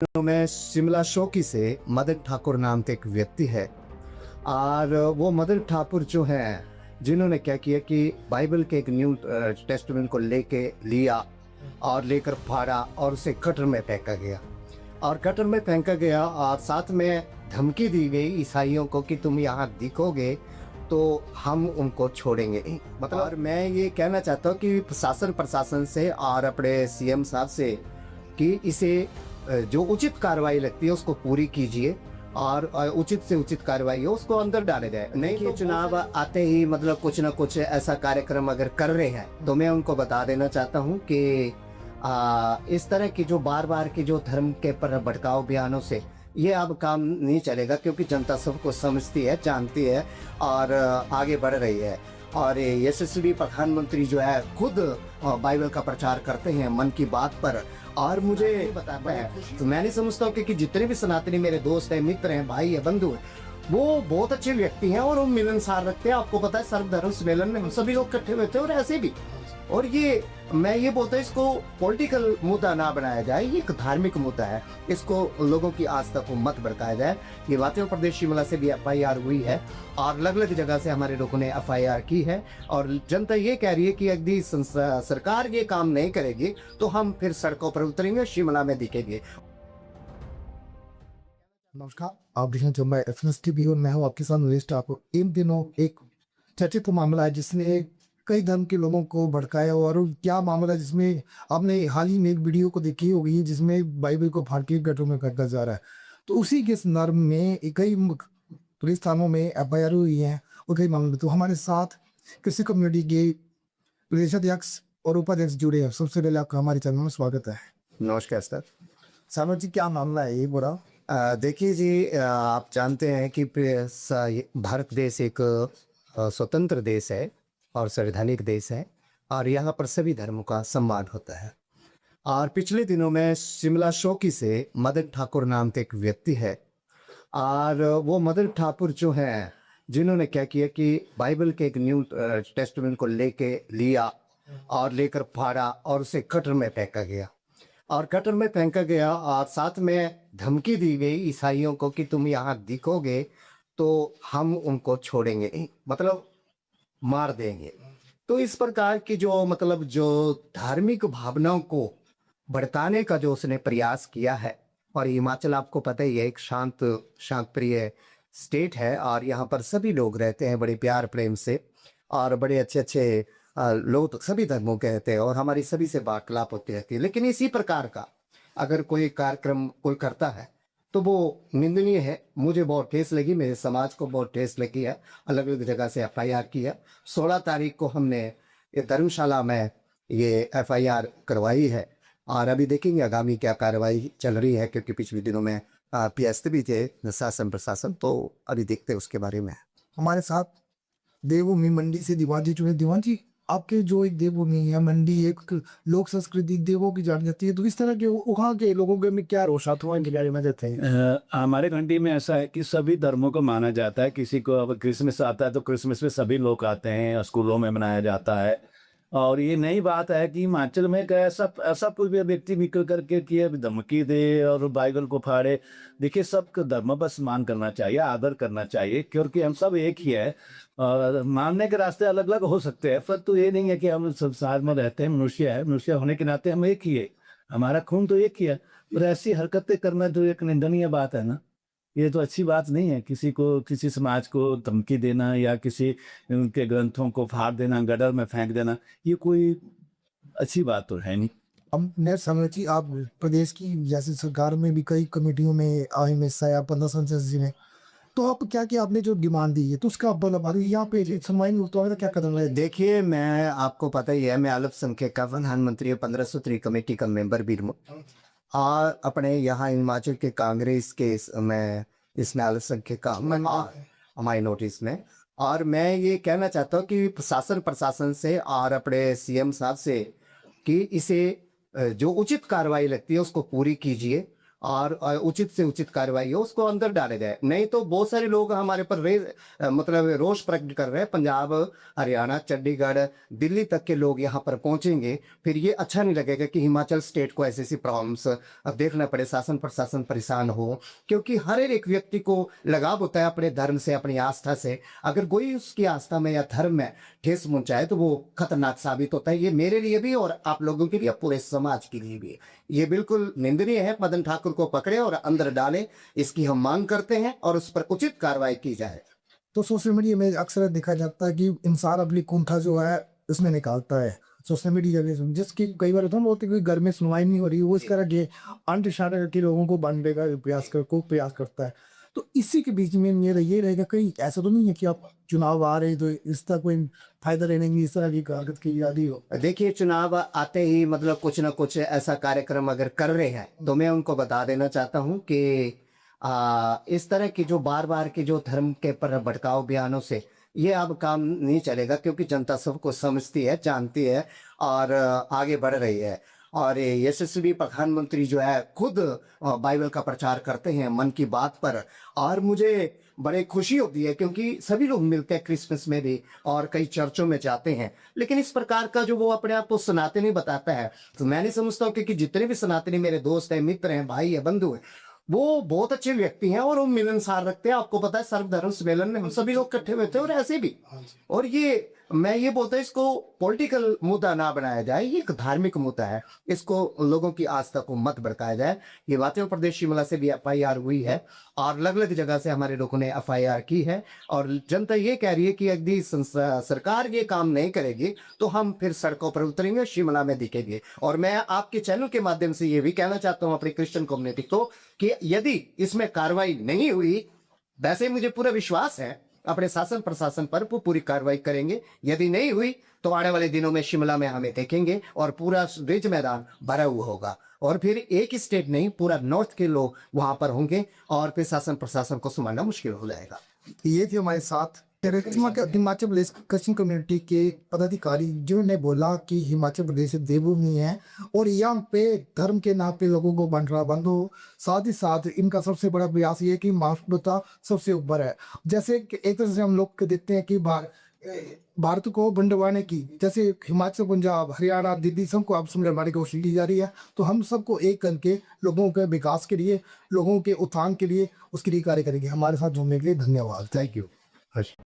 में शिमला शौकी से मदन ठाकुर नाम के एक व्यक्ति है। और वो मदन ठाकुर जो हैं, जिन्होंने क्या किया कि बाइबल के एक न्यू टेस्टामेंट को लेके लिया और लेकर फाड़ा और उसे कटर में फेंका गया। और कटर में फेंका गया और साथ में धमकी दी गई ईसाइयों को कि तुम यहाँ दिखोगे तो हम उनको छोड़ेंगे नहीं। मतलब और मैं ये कहना चाहता हूँ कि प्रशासन से और अपने सीएम साहब से कि इसे जो उचित कार्रवाई लगती है उसको पूरी कीजिए और उचित से उचित कार्रवाई हो उसको अंदर डाले जाए। नहीं कि चुनाव आते ही मतलब कुछ ना कुछ ऐसा कार्यक्रम अगर कर रहे हैं तो मैं उनको बता देना चाहता हूं कि इस तरह की जो बार बार की जो धर्म के पर भड़काऊ बयानों से ये अब काम नहीं चलेगा, क्योंकि जनता सबको समझती है, जानती है और आगे बढ़ रही है। और यशस्वी प्रधानमंत्री जो है खुद बाइबल का प्रचार करते हैं मन की बात पर। और मुझे बताता है तो मैं नहीं समझता हूँ कि जितने भी सनातनी मेरे दोस्त हैं, मित्र हैं, भाई है, बंधु हैं, वो बहुत अच्छे व्यक्ति हैं और वो मिलनसार रखते हैं। आपको पता है सर्वधर्म सम्मेलन में हम सभी लोग इकट्ठे हुए थे और ऐसे भी। और ये मैं ये बोलता हूँ इसको पॉलिटिकल मुद्दा ना बनाया जाए, ये एक धार्मिक मुद्दा है, इसको लोगों की आस्था को मत भड़काया जाए। ये हिमाचल प्रदेश शिमला से भी एफआईआर हुई है और अलग अलग जगह से हमारे लोगों ने एफआईआर की है और जनता ये कह रही है कि यदि सरकार ये काम नहीं करेगी तो हम फिर सड़कों पर उतरेंगे, शिमला में दिखेंगे। नमस्कार, आप देखें जो मैं एफएनएस टीवी और मैं हूँ आपके साथ नरेश ठाकुर। इन दिनों एक चर्चित मामला है जिसने कई धर्म के लोगों को भड़काया और क्या मामला है जिसमें आपने हाल ही में एक वीडियो को देखी होगी जिसमें बाइबल को फाड़ के गटरों में फेंका जा रहा है। तो उसी के संदर्भ में कई पुलिस थानों में एफआईआर हुई है और कई मामले। तो हमारे साथ कृषि कम्युनिटी के प्रदेश अध्यक्ष और उपाध्यक्ष जुड़े हैं। सबसे पहले आपका हमारे चैनल में स्वागत है। नमस्कार सर। सामर जी, क्या मामला है ये बोला? देखिए जी, आप जानते हैं कि भारत देश एक स्वतंत्र देश है और संवैधानिक देश है और यहाँ पर सभी धर्मों का सम्मान होता है। और पिछले दिनों में शिमला शौकी से मदन ठाकुर नाम के एक व्यक्ति है और वो मदन ठाकुर जो हैं, जिन्होंने क्या किया कि बाइबल के एक न्यू टेस्टामेंट को लेके लिया और लेकर फाड़ा और उसे कटर में फेंका गया। और कटर में फेंका गया और साथ में धमकी दी गई ईसाइयों को कि तुम यहाँ दिखोगे तो हम उनको छोड़ेंगे नहीं, मतलब मार देंगे। तो इस प्रकार की जो मतलब जो धार्मिक भावनाओं को भड़काने का जो उसने प्रयास किया है। और हिमाचल आपको पता ही है एक शांत प्रिय स्टेट है और यहाँ पर सभी लोग रहते हैं बड़े प्यार प्रेम से और बड़े अच्छे अच्छे लोग तो सभी धर्मों के रहते हैं और हमारी सभी से वार्तालाप होती रहती है। लेकिन इसी प्रकार का अगर कोई कार्यक्रम कोई करता है तो वो निंदनीय है। मुझे बहुत ठेस लगी, मेरे समाज को बहुत ठेस लगी है। अलग अलग जगह से एफआईआर की है। 16 तारीख को हमने ये धर्मशाला में ये एफआईआर करवाई है और अभी देखेंगे आगामी क्या कार्रवाई चल रही है, क्योंकि पिछले दिनों में पीएसपी भी थे शासन प्रशासन, तो अभी देखते हैं उसके बारे में। हमारे साथ देवभूमि मंडी से दीवान जी जुड़े। दीवान जी, आपके जो एक देवभूमि है मंडी, एक लोक संस्कृति देवों की जानी जाती है, तो इस तरह के वहाँ के लोगों के में क्या रोषात्मा इनके बारे में देते हैं? हमारे घंटी में ऐसा है कि सभी धर्मों को माना जाता है। किसी को अब क्रिसमस आता है तो क्रिसमस में सभी लोग आते हैं, स्कूलों में मनाया जाता है। और ये नई बात है कि हिमाचल में एक ऐसा ऐसा कोई भी व्यक्ति निकल करके कि अब धमकी दे और बाइबल को फाड़े। देखिए, सबको धर्म पर सम्मान करना चाहिए, आदर करना चाहिए, क्योंकि हम सब एक ही है। और मानने के रास्ते अलग अलग हो सकते हैं, पर तो ये नहीं है कि हम संसार में रहते हैं, मनुष्य है, मनुष्य होने के नाते हम एक ही है, हमारा खून तो एक ही है। और ऐसी हरकतें करना जो एक निंदनीय बात है ना, ये तो अच्छी बात नहीं है। किसी को, किसी समाज को धमकी देना या किसी उनके ग्रंथों को फाड़ देना, गटर में फेंक देना, ये कोई अच्छी बात तो है नहीं। अब मैं समझ जी, आप प्रदेश की जैसे सरकार में भी कई कमेटियों में आए में साया 15 संसद में, तो आप क्या क्या आपने जो डिमांड दी है तो उसका आप मतलब यहाँ पे सुनवाई नहीं होता है तो क्या कदम है? देखिए, मैं आपको पता ही है मैं अल्पसंख्यक का प्रधानमंत्री 1503 कमेटी का मेंबर भी हूँ और अपने यहाँ हिमाचल के कांग्रेस के मैं इसमें अल्पसंख्यक का माइनॉरिटीज में। और मैं ये कहना चाहता हूँ कि प्रशासन से और अपने सीएम साहब से कि इसे जो उचित कार्रवाई लगती है उसको पूरी कीजिए और उचित से उचित कार्रवाई हो उसको अंदर डाले जाए। नहीं तो बहुत सारे लोग हमारे पर मतलब रोष प्रकट कर रहे हैं। पंजाब, हरियाणा, चंडीगढ़, दिल्ली तक के लोग यहाँ पर पहुंचेंगे, फिर ये अच्छा नहीं लगेगा कि हिमाचल स्टेट को ऐसी ऐसी प्रॉब्लम्स अब देखना पड़े, शासन प्रशासन परेशान हो। क्योंकि हर एक व्यक्ति को लगाव होता है अपने धर्म से, अपनी आस्था से। अगर कोई उसकी आस्था में या धर्म में ठेस पहुंचाए तो वो खतरनाक साबित होता है। ये मेरे लिए भी और आप लोगों के लिए, पूरे समाज के लिए भी ये बिल्कुल निंदनीय है। मदन ठाकुर को पकड़े और अंदर डाले, इसकी हम मांग करते हैं और उस पर उचित कार्रवाई की जाए। तो सोशल मीडिया में अक्सर देखा जाता है कि इंसान अपनी कुंठा जो है उसमें निकालता है सोशल मीडिया के, जिसकी कई बार होता है होती है घर में सुनवाई नहीं हो रही, वो इस तरह के अंत इशारा करके लोगों को बांधने का प्रयास करता है। तो इसी के बीच में ये रहेगा, कहीं ऐसा तो नहीं है कि आप चुनाव आ रहे तो इसका कोई फायदा लेने की इस तरह की कागज की यादी हो? देखिए, चुनाव आते ही मतलब कुछ ना कुछ ऐसा कार्यक्रम अगर कर रहे हैं तो मैं उनको बता देना चाहता हूं कि इस तरह की जो बार बार की जो धर्म के पर भड़काऊ बयानों से ये अब काम नहीं चलेगा। क्योंकि जनता सबको समझती है, जानती है और आगे बढ़ रही है। और ये यशस्वी प्रधानमंत्री जो है खुद बाइबल का प्रचार करते हैं मन की बात पर। और मुझे बड़े खुशी होती है क्योंकि सभी लोग मिलते हैं क्रिसमस में भी और कई चर्चों में जाते हैं। लेकिन इस प्रकार का जो वो अपने आप को सनातनी बताता है, तो मैं नहीं समझता हूँ कि जितने भी सनातनी मेरे दोस्त हैं, मित्र हैं, भाई है, बंधु हैं, वो बहुत अच्छे व्यक्ति हैं और वो मिलनसार रखते हैं। आपको पता है सर्वधर्म सम्मेलन में हम सभी लोग इकट्ठे हुए थे और ऐसे भी। और ये मैं ये बोलता हूँ इसको पॉलिटिकल मुद्दा ना बनाया जाए, ये एक धार्मिक मुद्दा है। इसको लोगों की आस्था को मत भड़काया जाए। ये हिमाचल प्रदेश शिमला से भी FIR हुई है और अलग अलग जगह से हमारे लोगों ने FIR की है। और जनता ये कह रही है कि यदि सरकार ये काम नहीं करेगी तो हम फिर सड़कों पर उतरेंगे, शिमला में दिखेंगे। और मैं आपके चैनल के माध्यम से ये भी कहना चाहता हूँ अपनी क्रिश्चियन कम्युनिटी को कि यदि इसमें कार्रवाई नहीं हुई, वैसे मुझे पूरा विश्वास है अपने शासन प्रशासन पर, वो पूरी कार्रवाई करेंगे। यदि नहीं हुई तो आने वाले दिनों में शिमला में हमें देखेंगे और पूरा रिज मैदान भरा हुआ होगा। और फिर एक ही स्टेट नहीं, पूरा नॉर्थ के लोग वहां पर होंगे और फिर शासन प्रशासन को संभालना मुश्किल हो जाएगा। ये थे हमारे साथ हिमाचल प्रदेश क्रिश्चियन कम्युनिटी के पदाधिकारी जिन्होंने बोला कि हिमाचल प्रदेश देवभूमि है और यहाँ पे धर्म के नाम पे लोगों को बांटना बंद हो। साथ ही साथ इनका सबसे बड़ा प्रयास ये है कि मानवता सबसे ऊपर है। जैसे कि एक तरह से हम लोग देखते हैं कि भारत को बंटवाने की, जैसे हिमाचल, पंजाब, हरियाणा, दिल्ली सबको आप समझाने की कोशिश की जा रही है। तो हम सबको एक करके लोगों के विकास के लिए, लोगों के उत्थान के लिए उसके लिए कार्य करेंगे। हमारे साथ जुड़ने के लिए धन्यवाद। Thank you.